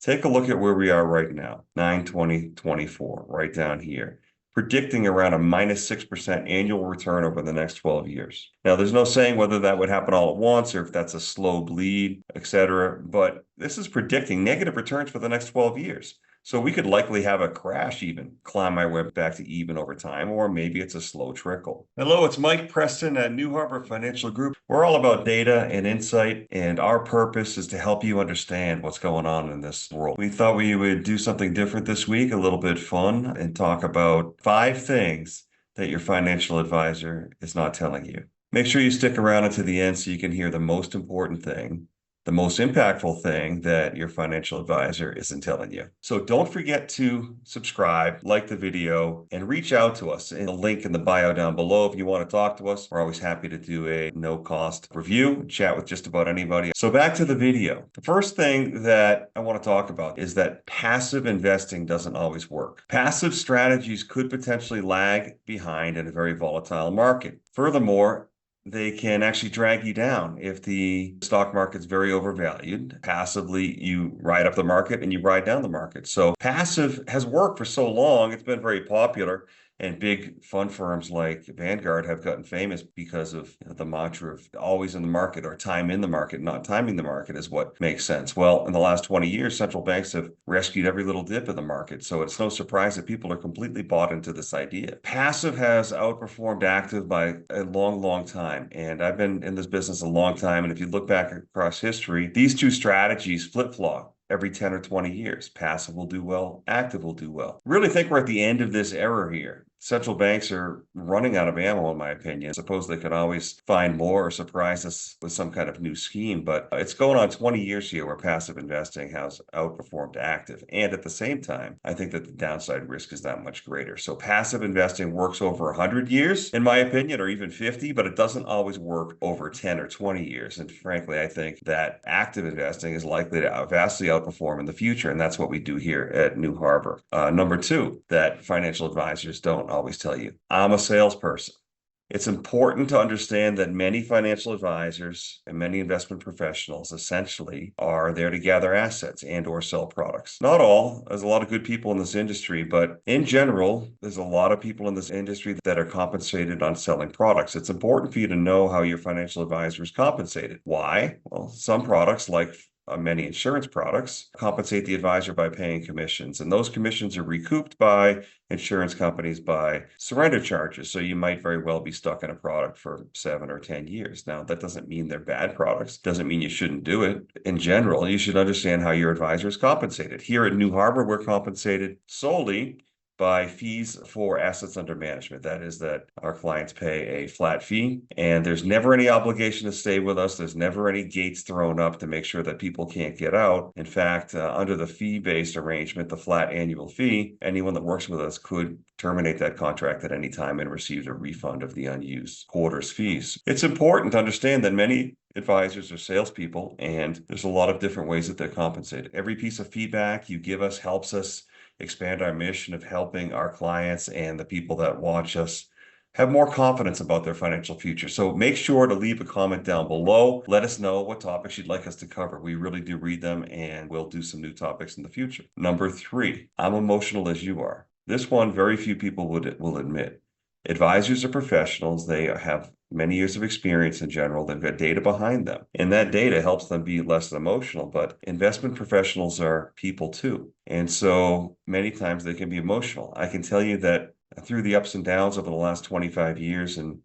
Take a look at where we are right now, 9/20/24, right down here, predicting around a -6% annual return over the next 12 years. Now, there's no saying whether that would happen all at once or if that's a slow bleed, et cetera, but this is predicting negative returns for the next 12 years. So we could likely have a crash even, climb my way back to even over time, or maybe it's a slow trickle. Hello, it's Mike Preston at New Harbor Financial Group. We're all about data and insight, and our purpose is to help you understand what's going on in this world. We thought we would do something different this week, a little bit fun, and talk about 5 things that your financial advisor is not telling you. Make sure you stick around until the end so you can hear the most important thing, the most impactful thing that your financial advisor isn't telling you. So don't forget to subscribe, like the video, and reach out to us in the link in the bio down below if you want to talk to us. We're always happy to do a no-cost review, chat with just about anybody. So back to the video. The first thing that I want to talk about is that passive investing doesn't always work. Passive strategies could potentially lag behind in a very volatile market. Furthermore, they can actually drag you down if the stock market's very overvalued. Passively, you ride up the market and you ride down the market. So passive has worked for so long. It's been very popular. And big fund firms like Vanguard have gotten famous because of the mantra of always in the market or time in the market, not timing the market is what makes sense. Well, in the last 20 years, central banks have rescued every little dip in the market. So it's no surprise that people are completely bought into this idea. Passive has outperformed active by a long, long time. And I've been in this business a long time. And if you look back across history, these two strategies flip-flop every 10 or 20 years. Passive will do well, active will do well. Really think we're at the end of this era here. Central banks are running out of ammo, in my opinion. I suppose they could always find more or surprise us with some kind of new scheme, but it's going on 20 years here where passive investing has outperformed active. And at the same time, I think that the downside risk is that much greater. So passive investing works over 100 years, in my opinion, or even 50, but it doesn't always work over 10 or 20 years. And frankly, I think that active investing is likely to vastly outperform in the future. And that's what we do here at New Harbor. Number 2, that financial advisors don't always tell you. I'm a salesperson. It's important to understand that many financial advisors and many investment professionals essentially are there to gather assets and or sell products. Not all. There's a lot of good people in this industry, but in general, there's a lot of people in this industry that are compensated on selling products. It's important for you to know how your financial advisor is compensated. Why? Well, some products like many insurance products compensate the advisor by paying commissions, and those commissions are recouped by insurance companies by surrender charges. So you might very well be stuck in a product for 7 or 10 years. Now, that doesn't mean they're bad products. Doesn't mean you shouldn't do it. In general, you should understand how your advisor is compensated. Here at New Harbor, we're compensated solely by fees for assets under management. That is that our clients pay a flat fee and there's never any obligation to stay with us. There's never any gates thrown up to make sure that people can't get out. In fact, under the fee-based arrangement, the flat annual fee, anyone that works with us could terminate that contract at any time and receive a refund of the unused quarter's fees. It's important to understand that many advisors are salespeople, and there's a lot of different ways that they're compensated. Every piece of feedback you give us helps us expand our mission of helping our clients and the people that watch us have more confidence about their financial future. So make sure to leave a comment down below. Let us know what topics you'd like us to cover. We really do read them, and we'll do some new topics in the future. Number 3, I'm emotional as you are. This one, very few people will admit. Advisors are professionals. They have many years of experience in general. They've got data behind them. And that data helps them be less emotional. But investment professionals are people too. And so many times they can be emotional. I can tell you that through the ups and downs over the last 25 years and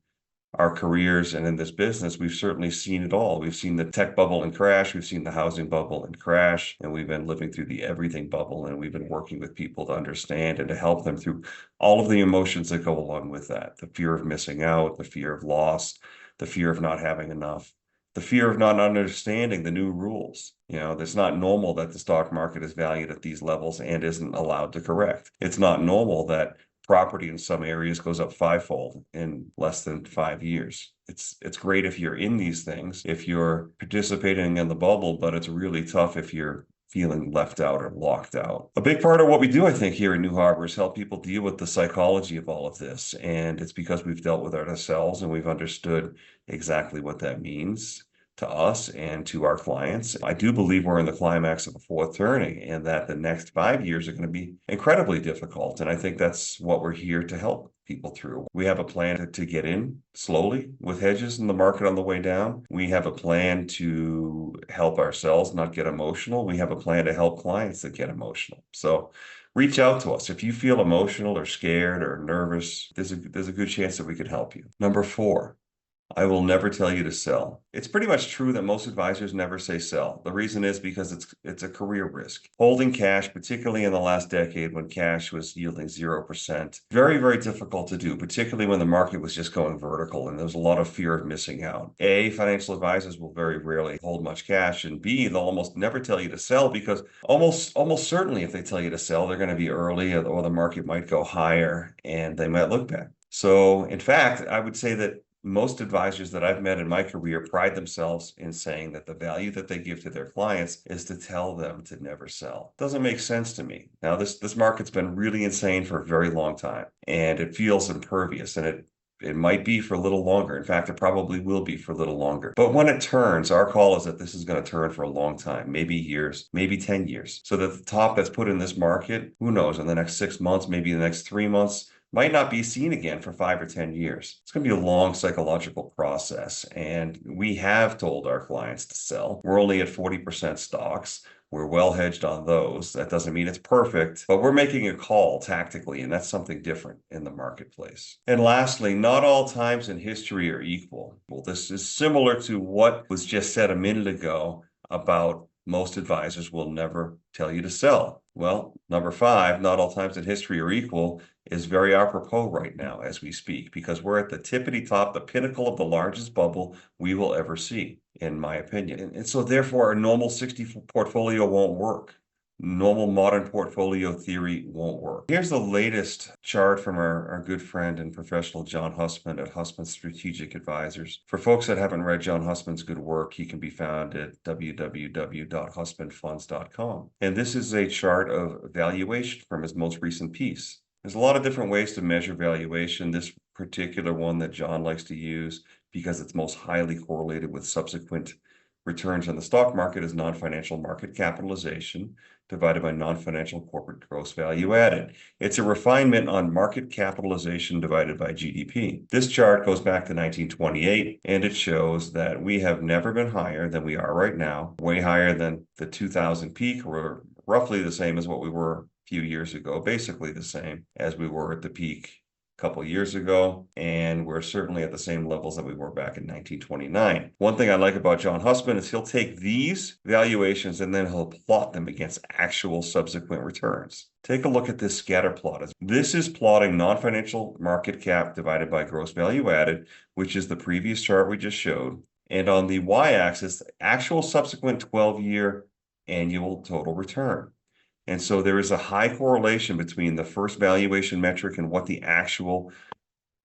our careers and in this business, we've certainly seen it all. We've seen the tech bubble and crash. We've seen the housing bubble and crash. And we've been living through the everything bubble. And we've been working with people to understand and to help them through all of the emotions that go along with that. The fear of missing out, the fear of loss, the fear of not having enough, the fear of not understanding the new rules. You know, it's not normal that the stock market is valued at these levels and isn't allowed to correct. It's not normal that property in some areas goes up 5-fold in less than 5 years. It's great if you're in these things, if you're participating in the bubble, but it's really tough if you're feeling left out or locked out. A big part of what we do, I think, here in New Harbor is help people deal with the psychology of all of this. And it's because we've dealt with it ourselves and we've understood exactly what that means. to us and to our clients. I do believe we're in the climax of the fourth turning and that the next 5 years are going to be incredibly difficult. And I think that's what we're here to help people through. We have a plan to get in slowly with hedges in the market on the way down. We have a plan to help ourselves not get emotional. We have a plan to help clients that get emotional. So reach out to us. If you feel emotional or scared or nervous, there's a good chance that we could help you. Number 4, I will never tell you to sell. It's pretty much true that most advisors never say sell. The reason is because it's a career risk. Holding cash, particularly in the last decade when cash was yielding 0%, very, very difficult to do, particularly when the market was just going vertical and there was a lot of fear of missing out. A, financial advisors will very rarely hold much cash, and B, they'll almost never tell you to sell because almost certainly if they tell you to sell, they're going to be early or the market might go higher and they might look bad. So in fact, I would say that most advisors that I've met in my career pride themselves in saying that the value that they give to their clients is to tell them to never sell. Doesn't make sense to me. Now, this market's been really insane for a very long time, and it feels impervious, and it might be for a little longer. In fact, it probably will be for a little longer. But when it turns, our call is that this is going to turn for a long time, maybe years, maybe 10 years. So that the top that's put in this market, who knows, in the next 6 months, maybe the next 3 months, might not be seen again for 5 or 10 years. It's going to be a long psychological process. And we have told our clients to sell. We're only at 40% stocks. We're well hedged on those. That doesn't mean it's perfect, but we're making a call tactically, and that's something different in the marketplace. And lastly, not all times in history are equal. Well, this is similar to what was just said a minute ago about most advisors will never tell you to sell. Well, number 5, not all times in history are equal, is very apropos right now as we speak, because we're at the tippity top, the pinnacle of the largest bubble we will ever see, in my opinion. And so therefore, a normal 60 portfolio won't work. Normal modern portfolio theory won't work. Here's the latest chart from our good friend and professional John Hussman at Hussman Strategic Advisors. For folks that haven't read John Hussman's good work, he can be found at www.hussmanfunds.com. And this is a chart of valuation from his most recent piece. There's a lot of different ways to measure valuation. This particular one that John likes to use, because it's most highly correlated with subsequent returns on the stock market, is non-financial market capitalization divided by non-financial corporate gross value added. It's a refinement on market capitalization divided by GDP. This chart goes back to 1928, and it shows that we have never been higher than we are right now, way higher than the 2000 peak. We're roughly the same as what we were a few years ago, basically the same as we were at the peak couple of years ago, and we're certainly at the same levels that we were back in 1929. One thing I like about John Hussman is he'll take these valuations and then he'll plot them against actual subsequent returns. Take a look at this scatter plot. This is plotting non-financial market cap divided by gross value added, which is the previous chart we just showed. And on the y-axis, actual subsequent 12-year annual total return. And so there is a high correlation between the first valuation metric and what the actual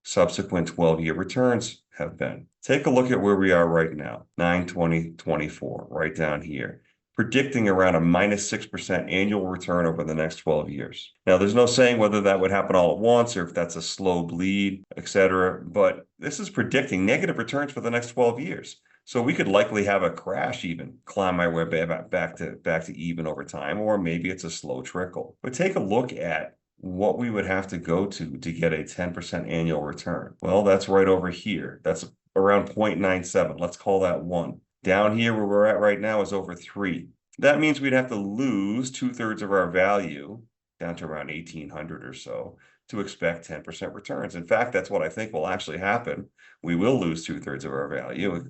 subsequent 12-year returns have been. Take a look at where we are right now, 9/20/24, right down here, predicting around a -6% annual return over the next 12 years. Now, there's no saying whether that would happen all at once or if that's a slow bleed, etc. But this is predicting negative returns for the next 12 years. So we could likely have a crash, even climb my way back to even over time, or maybe it's a slow trickle. But take a look at what we would have to go to get a 10% annual return. Well, that's right over here. That's around 0.97. Let's call that 1. Down here where we're at right now is over 3. That means we'd have to lose 2/3 of our value, down to around 1,800 or so, to expect 10% returns. In fact, that's what I think will actually happen. We will lose 2/3 of our value.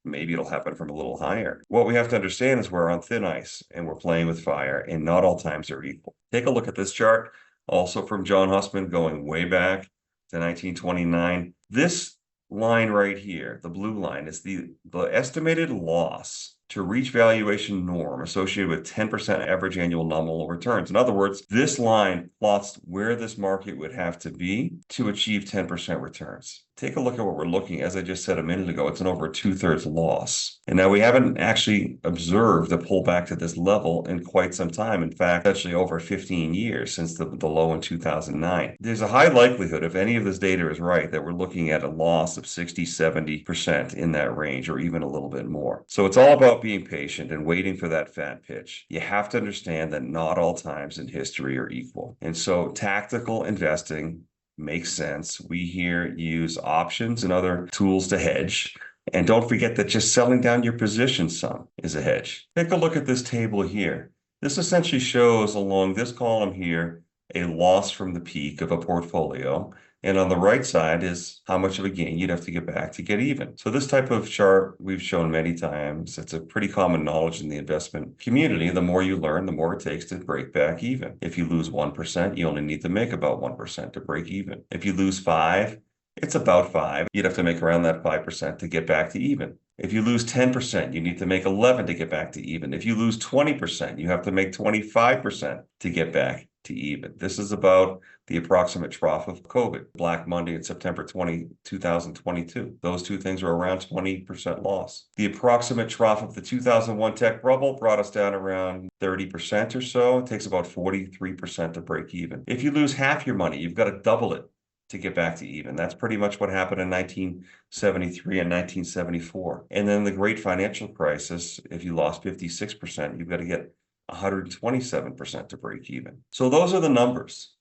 Maybe it'll happen from a little higher. What we have to understand is we're on thin ice and we're playing with fire, and not all times are equal. Take a look at this chart, also from John Hussman, going way back to 1929. This line right here, the blue line, is the estimated loss to reach valuation norm associated with 10% average annual nominal returns. In other words, this line plots where this market would have to be to achieve 10% returns. Take a look at what we're looking at. As I just said a minute ago, it's an over 2/3 loss. And now we haven't actually observed a pullback to this level in quite some time. In fact, actually over 15 years since the low in 2009. There's a high likelihood, if any of this data is right, that we're looking at a loss of 60, 70% in that range, or even a little bit more. So it's all about being patient and waiting for that fat pitch. You have to understand that not all times in history are equal. And so tactical investing makes sense. We here use options and other tools to hedge. And don't forget that just selling down your position some is a hedge. Take a look at this table here. This essentially shows along this column here a loss from the peak of a portfolio. And on the right side is how much of a gain you'd have to get back to get even. So this type of chart we've shown many times. It's a pretty common knowledge in the investment community. The more you learn, the more it takes to break back even. If you lose 1%, you only need to make about 1% to break even. If you lose 5%, it's about 5%. You'd have to make around that 5% to get back to even. If you lose 10%, you need to make 11% to get back to even. If you lose 20%, you have to make 25% to get back to even. This is about the approximate trough of COVID, Black Monday in September 2022. Those two things are around 20% loss. The approximate trough of the 2001 tech bubble brought us down around 30% or so. It takes about 43% to break even. If you lose half your money, you've got to double it to get back to even. That's pretty much what happened in 1973 and 1974. And then the great financial crisis, if you lost 56%, you've got to get 127% to break even. So those are the numbers.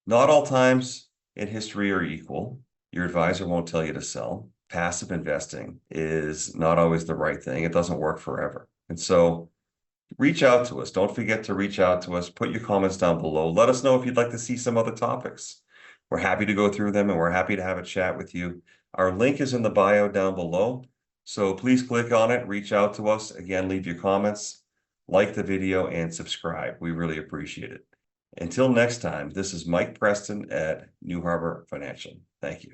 Not all times in history are equal. Your advisor won't tell you to sell. Passive investing is not always the right thing. It doesn't work forever. And so reach out to us. Don't forget to reach out to us. Put your comments down below. Let us know if you'd like to see some other topics. We're happy to go through them, and we're happy to have a chat with you. Our link is in the bio down below. So please click on it, reach out to us. Again, leave your comments, like the video, and subscribe. We really appreciate it. Until next time, this is Mike Preston at New Harbor Financial. Thank you.